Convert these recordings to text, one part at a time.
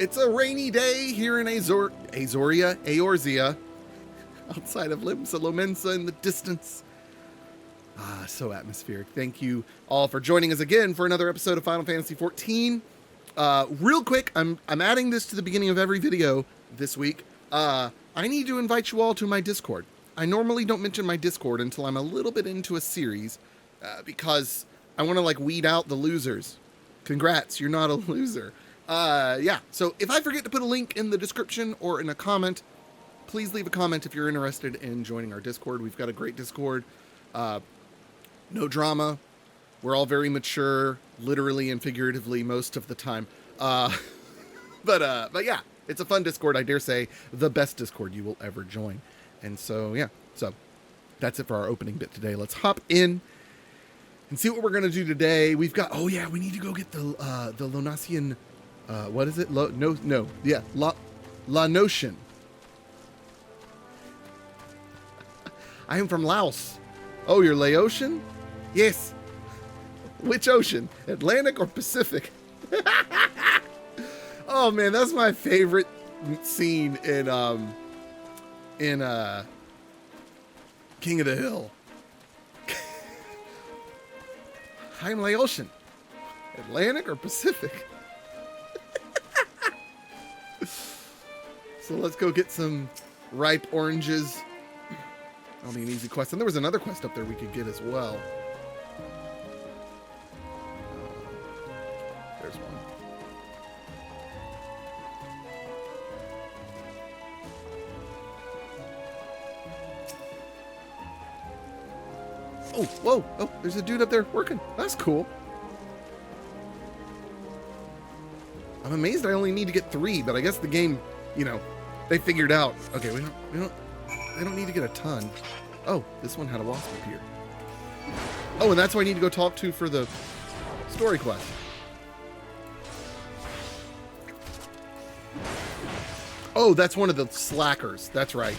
It's a rainy day here in Eorzea, outside of Limsa Lomensa in the distance. Ah, so atmospheric. Thank you all for joining us again for another episode of Final Fantasy XIV. Real quick, I'm adding this to the beginning of every video this week. I need to invite you all to my Discord. I normally don't mention my Discord until I'm a little bit into a series, because I want to like weed out the losers. Congrats, you're not a loser. Yeah, so if I forget to put a link in the description or in a comment, please leave a comment if you're interested in joining our Discord. We've got a great Discord. No drama. We're all very mature, literally and figuratively most of the time. But yeah, it's a fun Discord. I dare say the best Discord you will ever join. And so, yeah, so that's it for our opening bit today. Let's hop in and see what we're going to do today. We've got, oh yeah, we need to go get the Lonasian, what is it? La Notion. I am from Laos. Oh, you're Laotian? Yes. Which ocean? Atlantic or Pacific? Oh man, that's my favorite scene in King of the Hill. I'm Laotian. Atlantic or Pacific? So let's go get some ripe oranges. That'll be an easy quest. And there was another quest up there we could get as well. There's one. Oh, whoa. Oh, there's a dude up there working. That's cool. I'm amazed I only need to get 3, but I guess the game, you know, they figured out. Okay, they don't need to get a ton. Oh, this one had a wasp up here. Oh, and that's who I need to go talk to for the story quest. Oh, that's one of the slackers. That's right.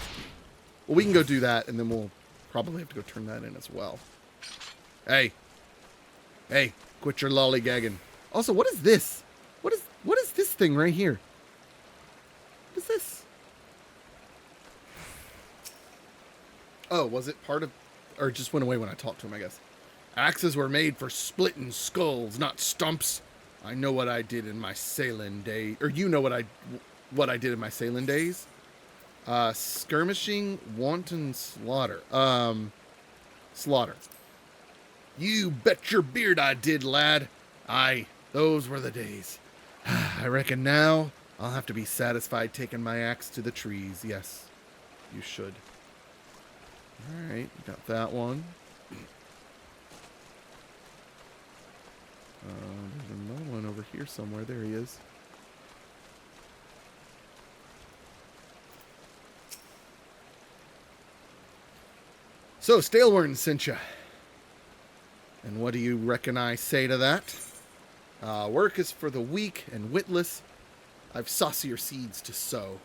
Well, we can go do that, and then we'll probably have to go turn that in as well. Hey, quit your lollygagging. Also, what is this? What is this thing right here? What is this? Oh, was it part of, or it just went away when I talked to him, I guess. Axes were made for splitting skulls, not stumps. I know what I did in my sailing day, or you know what I did in my sailing days. Skirmishing, wanton slaughter. Slaughter. You bet your beard I did, lad. Aye, those were the days. I reckon now I'll have to be satisfied taking my axe to the trees. Yes, you should. Alright, got that one. There's another one over here somewhere. There he is. So, Staleworn sent ya. And what do you reckon I say to that? Work is for the weak and witless. I've saucier seeds to sow.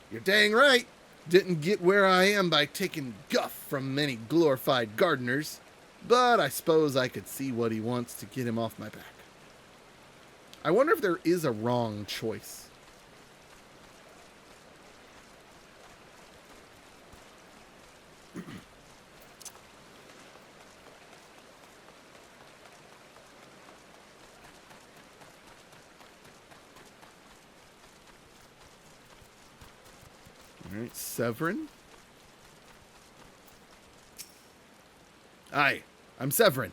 You're dang right. Didn't get where I am by taking guff from many glorified gardeners. But I suppose I could see what he wants to get him off my back. I wonder if there is a wrong choice. Alright, Severin. Aye, I'm Severin.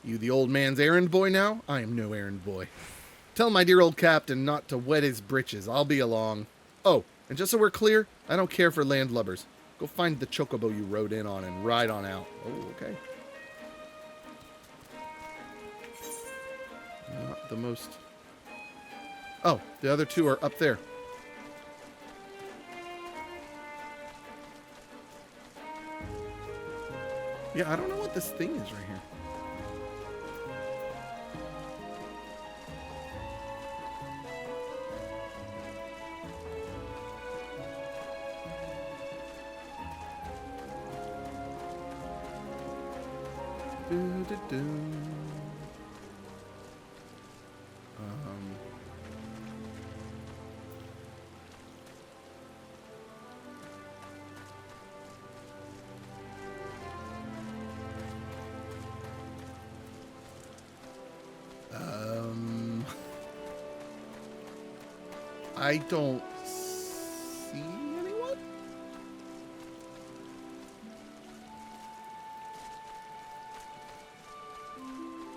You the old man's errand boy now? I am no errand boy. Tell my dear old captain not to wet his britches. I'll be along. Oh, and just so we're clear, I don't care for landlubbers. Go find the chocobo you rode in on and ride on out. Oh, okay. Not the most... Oh, the other two are up there. Yeah, I don't know what this thing is right here. I don't see anyone.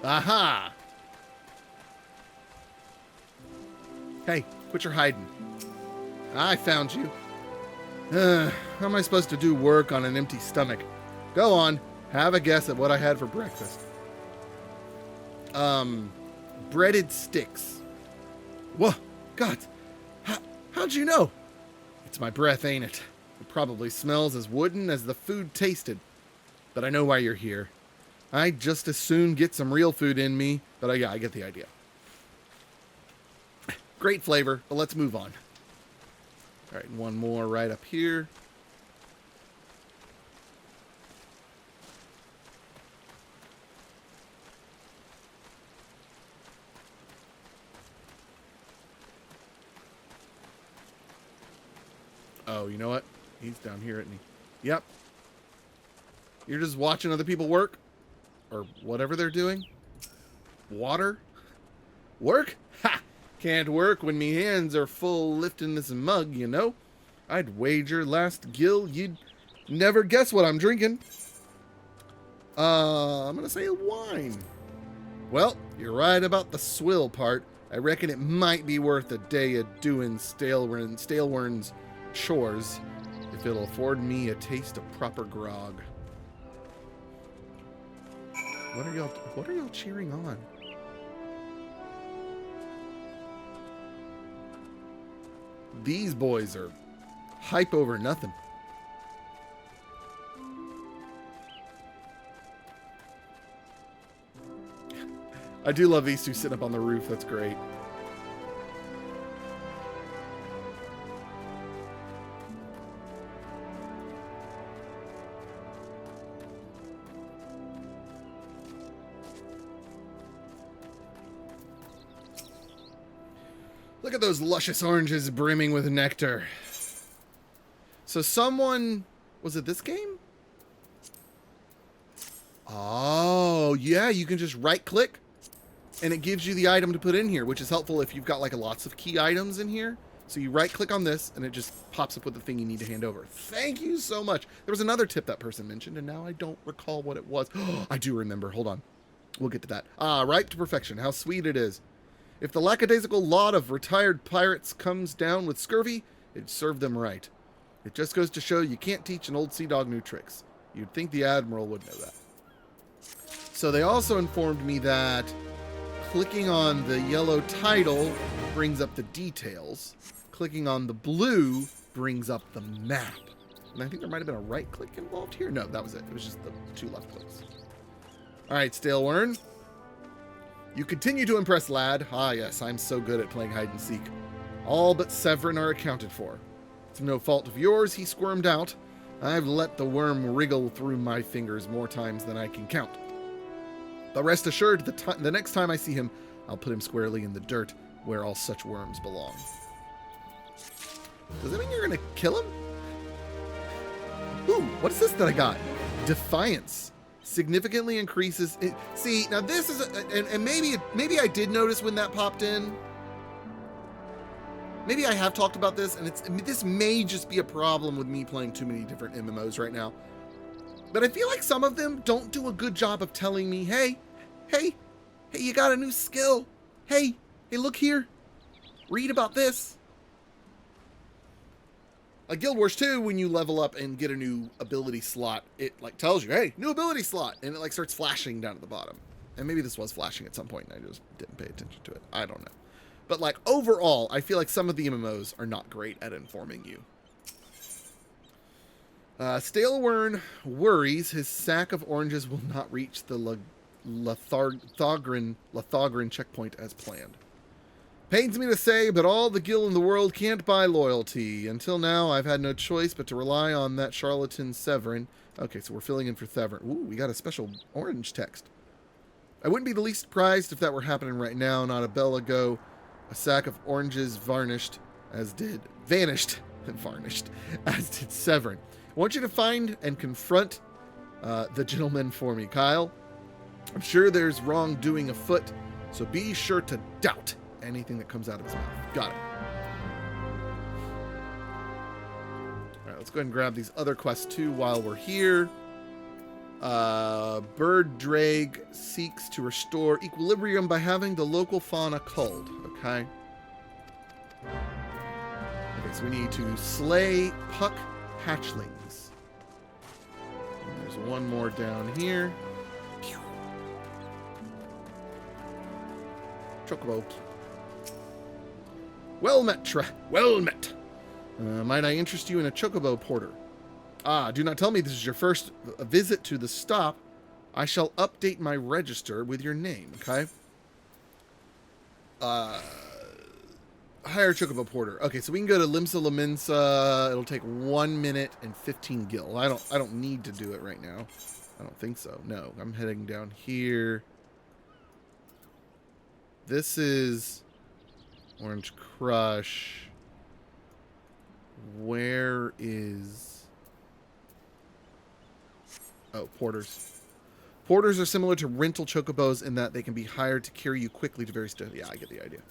Aha! Hey, quit your hiding. I found you. How am I supposed to do work on an empty stomach? Go on, have a guess at what I had for breakfast. Breaded sticks. Whoa, God, how'd you know? It's my breath, ain't it? It probably smells as wooden as the food tasted. But I know why you're here. I'd just as soon get some real food in me, but yeah, I get the idea. Great flavor, but let's move on. All right, one more right up here. Oh, you know what? He's down here, isn't he? Yep. You're just watching other people work? Or whatever they're doing? Water? Work? Ha! Can't work when me hands are full lifting this mug, you know? I'd wager last gill you'd never guess what I'm drinking. I'm gonna say wine. Well, you're right about the swill part. I reckon it might be worth a day of doing Stalewern's chores if it'll afford me a taste of proper grog. What are y'all cheering on? These boys are hype over nothing. I do love these two sitting up on the roof. That's great. Look at those luscious oranges brimming with nectar. So someone... Was it this game? Oh, yeah, you can just right-click, and it gives you the item to put in here, which is helpful if you've got like lots of key items in here. So you right-click on this, and it just pops up with the thing you need to hand over. Thank you so much. There was another tip that person mentioned, and now I don't recall what it was. I do remember. Hold on. We'll get to that. Ah, ripe to perfection. How sweet it is. If the lackadaisical lot of retired pirates comes down with scurvy, it'd serve them right. It just goes to show you can't teach an old sea dog new tricks. You'd think the Admiral would know that. So they also informed me that clicking on the yellow title brings up the details. Clicking on the blue brings up the map. And I think there might have been a right click involved here. No, that was it. It was just the two left clicks. All right, Stalewern. You continue to impress, lad. Ah, yes, I'm so good at playing hide and seek. All but Severin are accounted for. It's no fault of yours he squirmed out. I've let the worm wriggle through my fingers more times than I can count. But rest assured, the next time I see him, I'll put him squarely in the dirt where all such worms belong. Does that mean you're going to kill him? Ooh, what is this that I got? Defiance. Significantly increases it. See, now this is and maybe I did notice when that popped in. Maybe I have talked about this, and this may just be a problem with me playing too many different MMOs right now. But I feel like some of them don't do a good job of telling me, hey, you got a new skill. Hey, look here. Read about this. Like Guild Wars 2, when you level up and get a new ability slot, it like tells you, hey, new ability slot, and it like starts flashing down at the bottom. And maybe this was flashing at some point, and I just didn't pay attention to it. I don't know. But like overall, I feel like some of the MMOs are not great at informing you. Stalewern worries his sack of oranges will not reach the Lothogran checkpoint as planned. Pains me to say, but all the gil in the world can't buy loyalty. Until now, I've had no choice but to rely on that charlatan Severin. Okay, so we're filling in for Severin. Ooh, we got a special orange text. I wouldn't be the least surprised if that were happening right now. Not a bell ago, a sack of oranges vanished, as did Severin. I want you to find and confront the gentleman for me, Kyle. I'm sure there's wrongdoing afoot, so be sure to doubt anything that comes out of his mouth. Got it. All right, let's go ahead and grab these other quests too while we're here. Bird Drag seeks to restore equilibrium by having the local fauna culled. Okay. Okay, so we need to slay puck hatchlings. And there's one more down here. Chocobo. Well met, well met. Might I interest you in a chocobo porter? Ah, do not tell me this is your first visit to the stop. I shall update my register with your name, okay? Hire chocobo porter. Okay, so we can go to Limsa Laminsa. It'll take 1 minute and 15 gil. I don't need to do it right now. I don't think so. No, I'm heading down here. This is Orange Crush. Where is... Oh, porters. Porters are similar to rental chocobos in that they can be hired to carry you quickly to various... Yeah, I get the idea.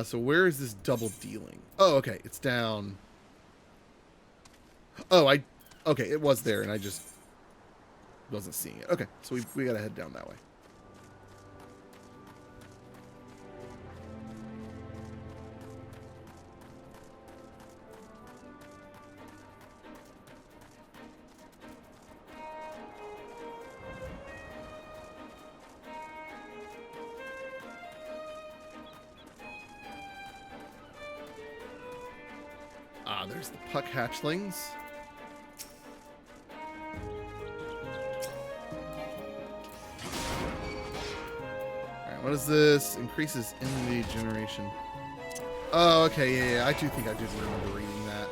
So where is this double dealing? Oh, okay. It's down... Oh, okay, it was there, and I just wasn't seeing it. Okay, so we gotta head down that way. There's the puck hatchlings. Alright, what is this? Increases envy generation. Oh, okay, yeah, I do think I did remember reading that.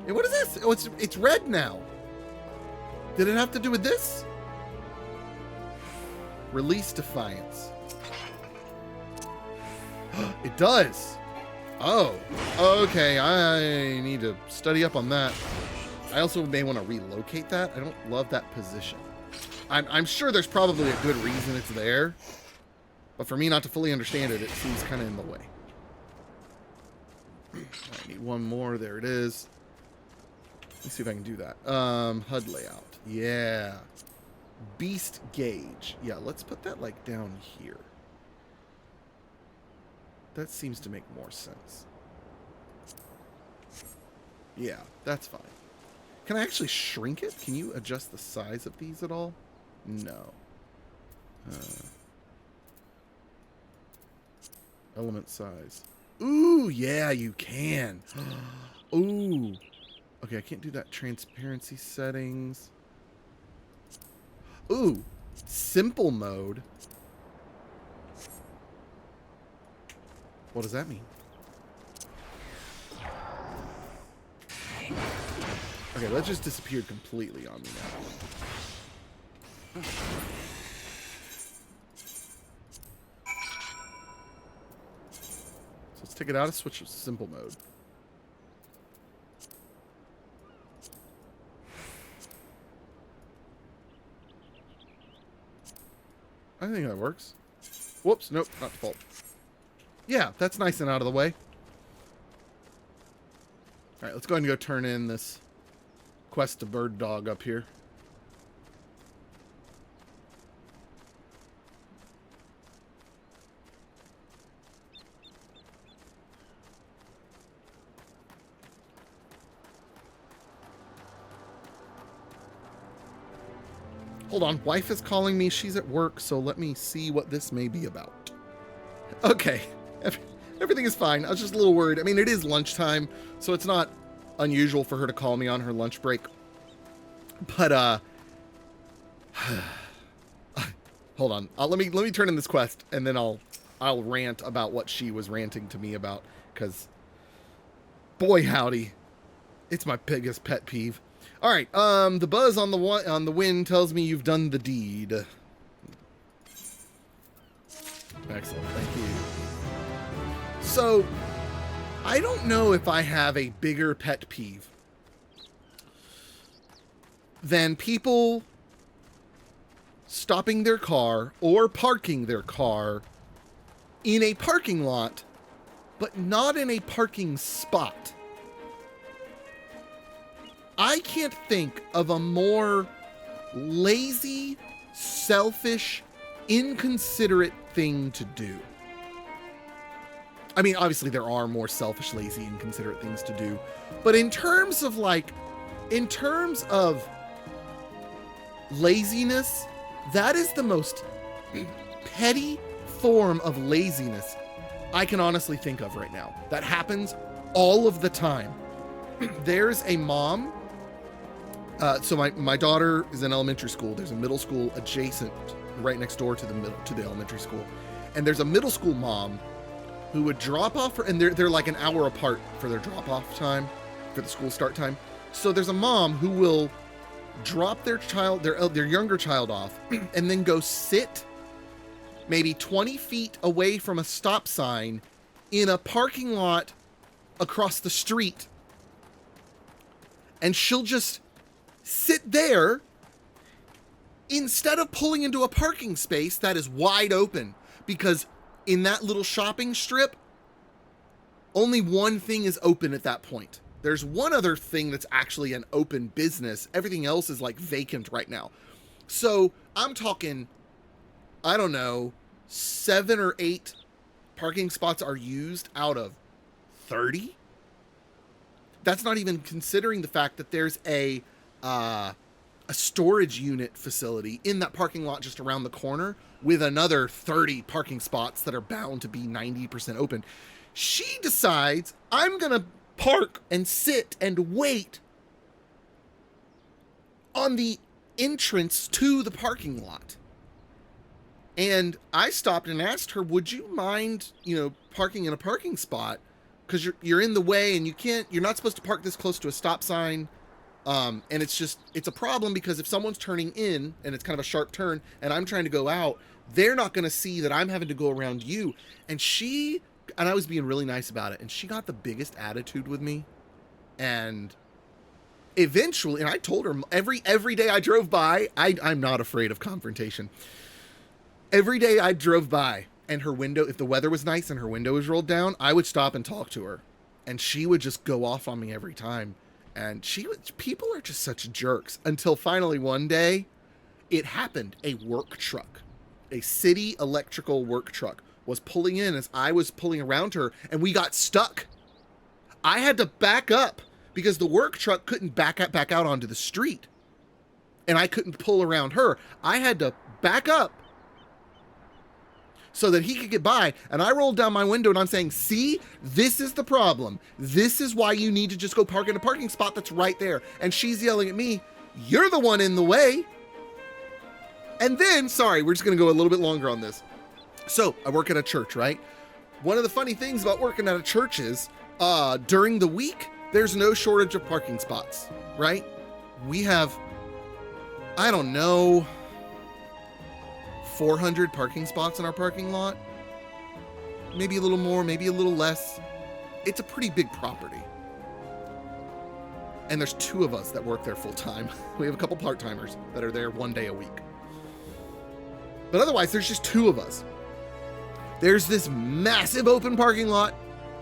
Hey, what is this? Oh, it's red now. Did it have to do with this? Release Defiance. It does. Oh. Okay, I need to study up on that. I also may want to relocate that. I don't love that position. I'm sure there's probably a good reason it's there. But for me not to fully understand it, it seems kind of in the way. I need one more. There it is. Let's see if I can do that. HUD layout. Yeah. Beast gauge. Yeah, let's put that like down here. That seems to make more sense. Yeah, that's fine. Can I actually shrink it? Can you adjust the size of these at all? No. Element size. Ooh, yeah, you can. Ooh. Okay, I can't do that. Transparency settings. Ooh, simple mode. What does that mean? Okay, that just disappeared completely on me now. So let's take it out and switch to simple mode. I think that works. Whoops, nope, not default. Yeah, that's nice and out of the way. Alright, let's go ahead and go turn in this quest to bird dog up here. Hold on, wife is calling me. She's at work, so let me see what this may be about. Okay, everything is fine. I was just a little worried. I mean, it is lunchtime, so it's not unusual for her to call me on her lunch break. But, hold on. Let me turn in this quest, and then I'll rant about what she was ranting to me about, because Boy, howdy. It's my biggest pet peeve. All right, the buzz on the wind tells me you've done the deed. Excellent, thank you. So, I don't know if I have a bigger pet peeve than people stopping their car or parking their car in a parking lot, but not in a parking spot. I can't think of a more lazy, selfish, inconsiderate thing to do. I mean, obviously there are more selfish, lazy, inconsiderate things to do, but in terms of laziness, that is the most petty form of laziness I can honestly think of right now. That happens all of the time. There's a mom. So my daughter is in elementary school. There's a middle school adjacent, right next door to the elementary school, and there's a middle school mom who would drop off and they're like an hour apart for their drop off time, for the school start time. So there's a mom who will drop their younger child off and then go sit maybe 20 feet away from a stop sign in a parking lot across the street, and she'll just sit there instead of pulling into a parking space that is wide open, because in that little shopping strip, only one thing is open at that point. There's one other thing that's actually an open business. Everything else is like vacant right now. So I'm talking, I don't know, 7 or 8 parking spots are used out of 30. That's not even considering the fact that there's a storage unit facility in that parking lot just around the corner with another 30 parking spots that are bound to be 90% open. She decides, I'm going to park and sit and wait on the entrance to the parking lot. And I stopped and asked her, would you mind, parking in a parking spot? Because you're in the way, and you're not supposed to park this close to a stop sign. And it's a problem, because if someone's turning in and it's kind of a sharp turn and I'm trying to go out, they're not going to see that I'm having to go around you. And I was being really nice about it, and she got the biggest attitude with me. And eventually, and I told her every day I drove by, I'm not afraid of confrontation. Every day I drove by and her window, if the weather was nice and her window was rolled down, I would stop and talk to her, and she would just go off on me every time. And people are just such jerks, until finally one day it happened. A work truck, a city electrical work truck, was pulling in as I was pulling around her, and we got stuck. I had to back up because the work truck couldn't back out onto the street, and I couldn't pull around her. I had to back up so that he could get by. And I rolled down my window and I'm saying, see, this is the problem. This is why you need to just go park in a parking spot that's right there. And she's yelling at me, you're the one in the way. And then, sorry, we're just going to go a little bit longer on this. So I work at a church, right? One of the funny things about working at a church is during the week, there's no shortage of parking spots, right? We have, I don't know, 400 parking spots in our parking lot. Maybe a little more, maybe a little less. It's a pretty big property. And there's 2 of us that work there full time. We have a couple part-timers that are there 1 day a week. But otherwise, there's just 2 of us. There's this massive open parking lot,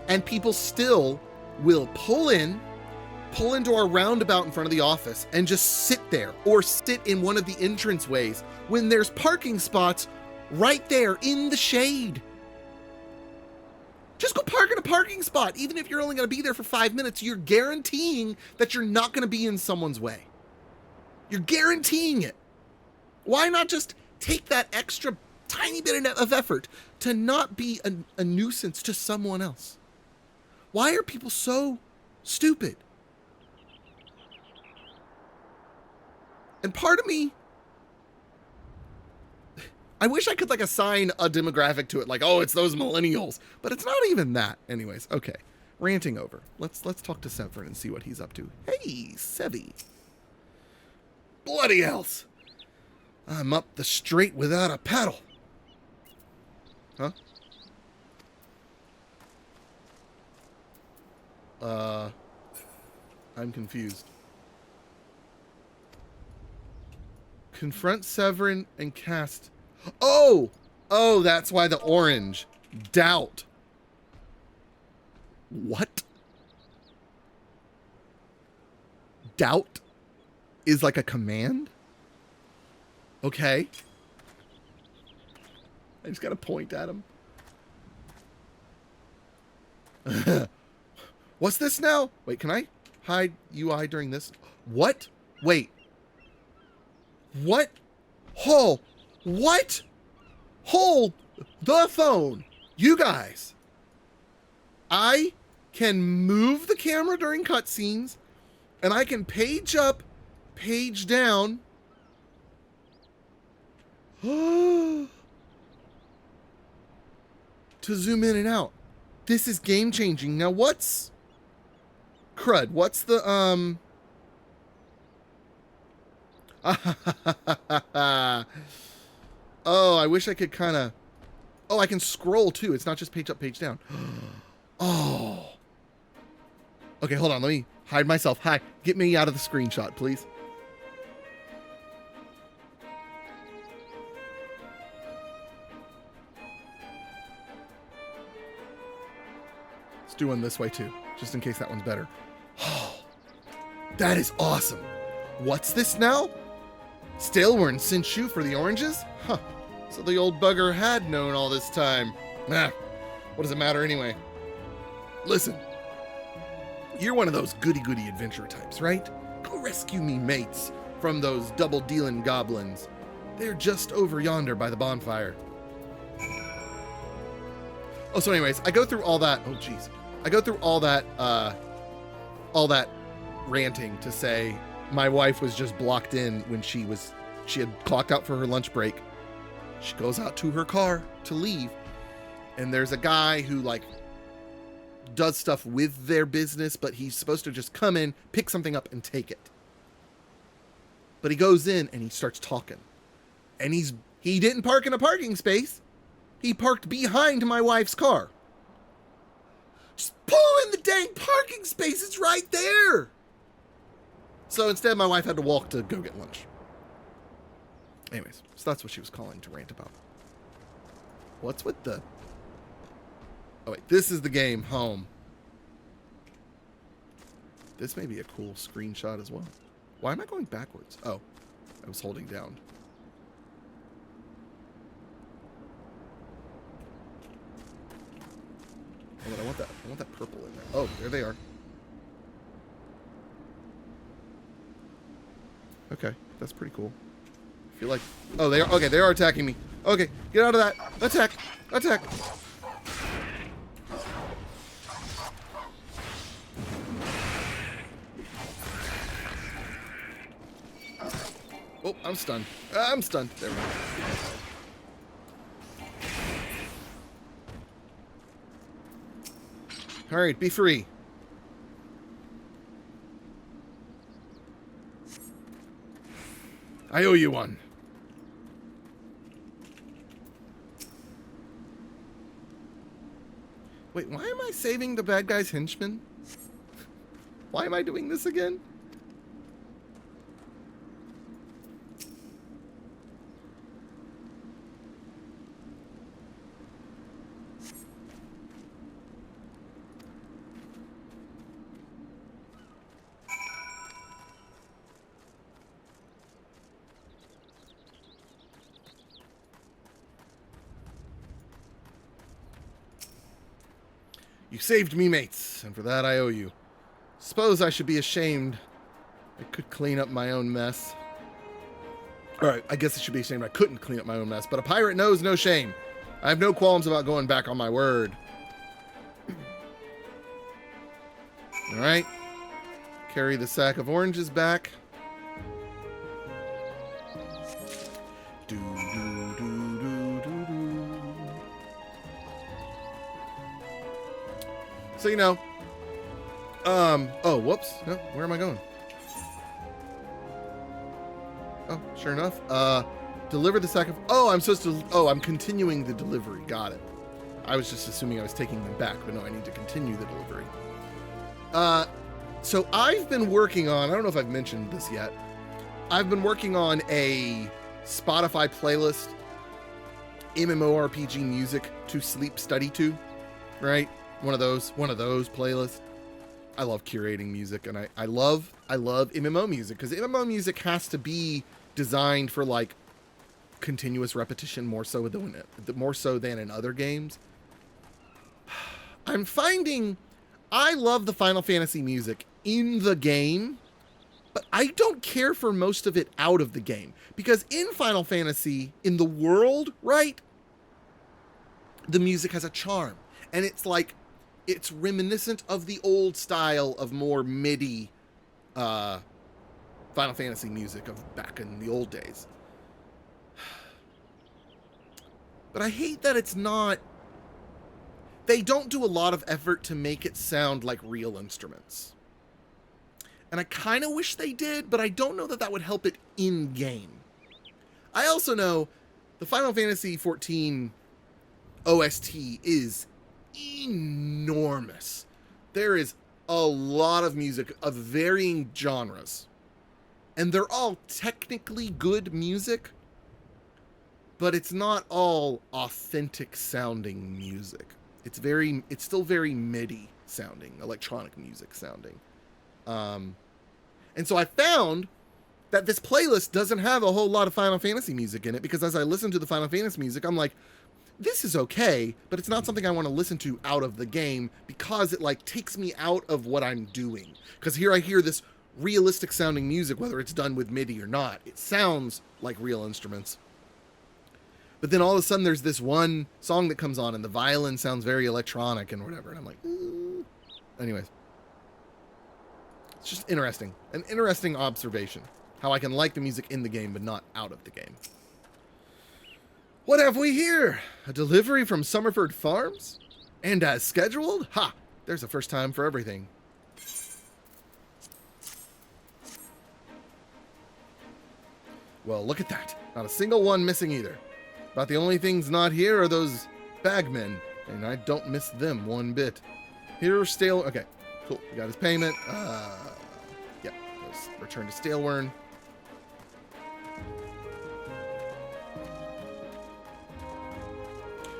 and people still will pull into our roundabout in front of the office and just sit there, or sit in one of the entranceways when there's parking spots right there in the shade. Just go park in a parking spot. Even if you're only going to be there for 5 minutes, you're guaranteeing that you're not going to be in someone's way. You're guaranteeing it. Why not just take that extra tiny bit of effort to not be a nuisance to someone else? Why are people so stupid? And part of me, I wish I could assign a demographic to it, oh, it's those millennials, but it's not even that. Anyways, okay. ranting over. Let's talk to Severin and see what he's up to. Hey, Sevi. Bloody hells. I'm up the strait without a paddle. Huh? I'm confused. Confront Severin and cast... Oh! Oh, that's why the orange. Doubt. What? Doubt is like a command? Okay. I just gotta point at him. What's this now? Wait, can I hide UI during this? What? Wait. What? Hold. What? Hold the phone. You guys. I can move the camera during cutscenes, and I can page up, page down. To zoom in and out. This is game changing. Now what's crud? What's the Oh, I wish I could kind of... Oh, I can scroll too. It's not just page up, page down. Oh. Okay, hold on. Let me hide myself. Hi. Get me out of the screenshot, please. Let's do one this way too, just in case that one's better. Oh, that is awesome. What's this now? Still, we're in Sinshu for the oranges? Huh. So the old bugger had known all this time. Nah, what does it matter anyway? Listen, you're one of those goody-goody adventurer types, right? Go rescue me mates from those double-dealing goblins. They're just over yonder by the bonfire. Oh, so anyways, I go through all that. Oh, jeez. I go through all that ranting to say my wife was just blocked in when she had clocked out for her lunch break. She goes out to her car to leave, and there's a guy who like does stuff with their business, but he's supposed to just come in, pick something up, and take it. But he goes in and he starts talking, and he didn't park in a parking space. He parked behind my wife's car. Just pull in the dang parking space. It's right there. So instead, my wife had to walk to go get lunch. Anyways, so that's what she was calling to rant about. What's with the... Oh, wait. This is the game, home. This may be a cool screenshot as well. Why am I going backwards? Oh, I was holding down. Oh, but I want that purple in there. Oh, there they are. Okay, that's pretty cool. I feel like... Oh, they are... Okay, they are attacking me. Okay, get out of that. Attack. Attack. Oh, I'm stunned. I'm stunned. There we go. Alright, be free. I owe you one. Wait, why am I saving the bad guy's henchman? Why am I doing this again? You saved me, mates, and for that I owe you. Suppose I should be ashamed. I could clean up my own mess. Alright, I guess I should be ashamed I couldn't clean up my own mess, but a pirate knows no shame. I have no qualms about going back on my word. Alright. Carry the sack of oranges back. Do, do, do, do, do, do. So, you know, Oh, whoops. No, where am I going? Oh, sure enough. Deliver the sacrifice. Oh, I'm supposed to. Oh, I'm continuing the delivery. Got it. I was just assuming I was taking them back, but no, I need to continue the delivery. So I've been working on, I don't know if I've mentioned this yet. I've been working on a Spotify playlist, MMORPG music to sleep study to, right? One of those playlists. I love curating music, and I love MMO music, because MMO music has to be designed for like continuous repetition more so than in other games. I'm finding I love the Final Fantasy music in the game, but I don't care for most of it out of the game, because in Final Fantasy, in the world, right, the music has a charm, and it's like, it's reminiscent of the old style of more MIDI Final Fantasy music of back in the old days. But I hate that it's not, they don't do a lot of effort to make it sound like real instruments. And I kind of wish they did, but I don't know that that would help it in-game. I also know the Final Fantasy XIV OST is enormous. There is a lot of music of varying genres. And they're all technically good music, but it's not all authentic sounding music. It's still very MIDI sounding, electronic music sounding. And so I found that this playlist doesn't have a whole lot of Final Fantasy music in it, because as I listen to the Final Fantasy music, I'm like, this is okay, but it's not something I want to listen to out of the game, because it like takes me out of what I'm doing. Because here I hear this realistic sounding music, whether it's done with MIDI or not. It sounds like real instruments. But then all of a sudden there's this one song that comes on and the violin sounds very electronic and whatever. And I'm like, ooh. Anyways. It's just interesting. An interesting observation. How I can like the music in the game but not out of the game. What have we here? A delivery from Summerford Farms? And as scheduled? Ha! There's a first time for everything. Well, look at that. Not a single one missing either. About the only things not here are those bagmen, and I don't miss them one bit. Here, Stale... Okay, cool. We got his payment. Yeah, let's return to Stalewern.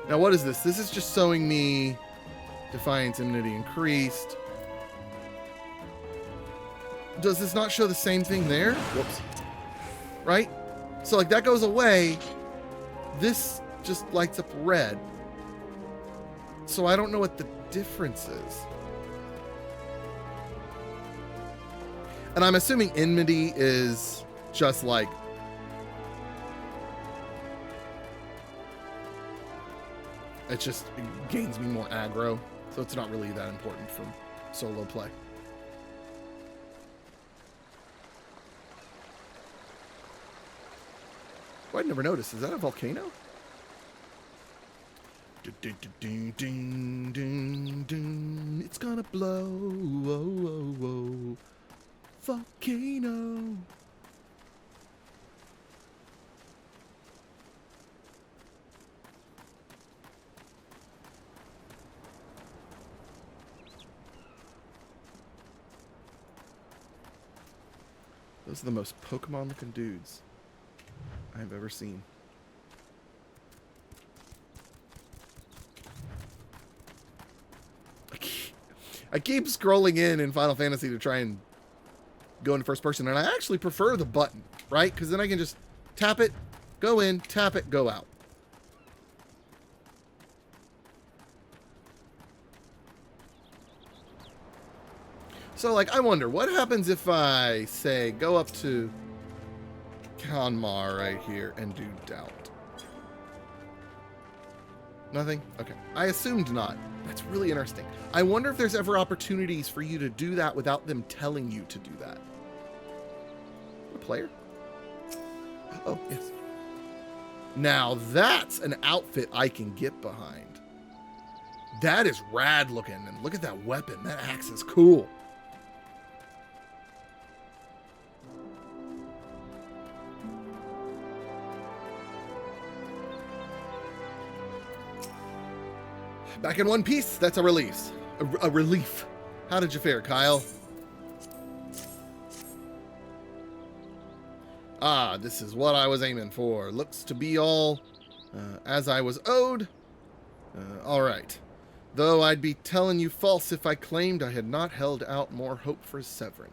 Now, what is this? This is just showing me Defiance Immunity increased. Does this not show the same thing there? Whoops. Right? So, like, that goes away. This just lights up red. So I don't know what the difference is. And I'm assuming enmity is just like... it gains me more aggro. So it's not really that important from solo play. Oh, I'd never noticed. Is that a volcano? It's gonna blow. Whoa, whoa, whoa. Volcano. Those are the most Pokemon-looking dudes I've ever seen. I keep scrolling in Final Fantasy to try and go into first person, and I actually prefer the button, right? Because then I can just tap it, go in, tap it, go out. So, like, I wonder, what happens if I, say, go up to Kanmar right here and do doubt? Nothing? Okay. I assumed not. That's really interesting. I wonder if there's ever opportunities for you to do that without them telling you to do that. A player? Oh, yes. Now that's an outfit I can get behind. That is rad looking. And look at that weapon. That axe is cool. Back in one piece. That's a relief. A relief. How did you fare, Kyle? Ah, this is what I was aiming for. Looks to be all as I was owed. All right. Though I'd be telling you false if I claimed I had not held out more hope for Severin.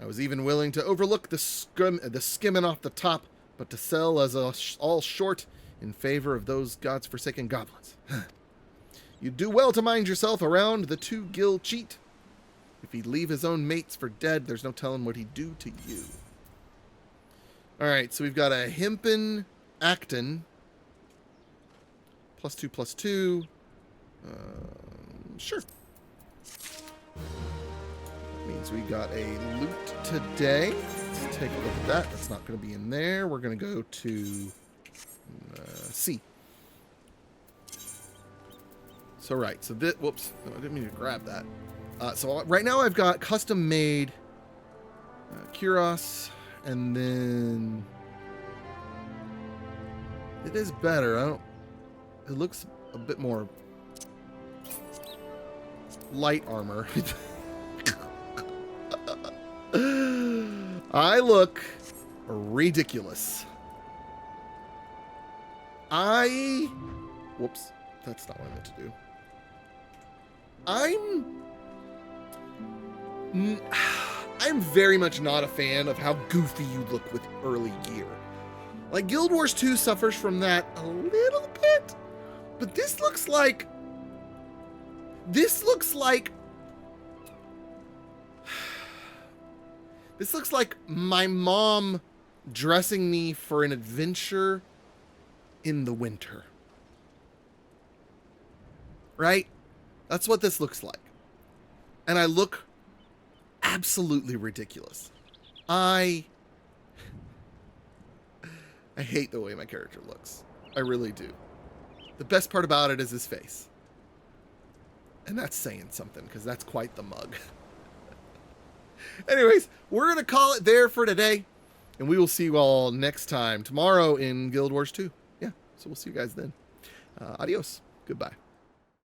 I was even willing to overlook the skimming off the top, but to sell as all short in favor of those God's forsaken goblins. You'd do well to mind yourself around the 2-gill cheat. If he'd leave his own mates for dead, there's no telling what he'd do to you. Alright, so we've got a Hempen Acton. +2/+2. Sure. That means we got a loot today. Let's take a look at that. That's not going to be in there. We're going to go to C. So right, so this, whoops, no, I didn't mean to grab that. So right now I've got custom made Kuros, and then it is better. It looks a bit more light armor. I look ridiculous. Whoops, that's not what I meant to do. I'm very much not a fan of how goofy you look with early gear. Like, Guild Wars 2 suffers from that a little bit, but this looks like my mom dressing me for an adventure in the winter. Right? That's what this looks like. And I look absolutely ridiculous. I hate the way my character looks. I really do. The best part about it is his face. And that's saying something, because that's quite the mug. Anyways, we're going to call it there for today. And we will see you all next time, tomorrow in Guild Wars 2. Yeah, so we'll see you guys then. Adios. Goodbye.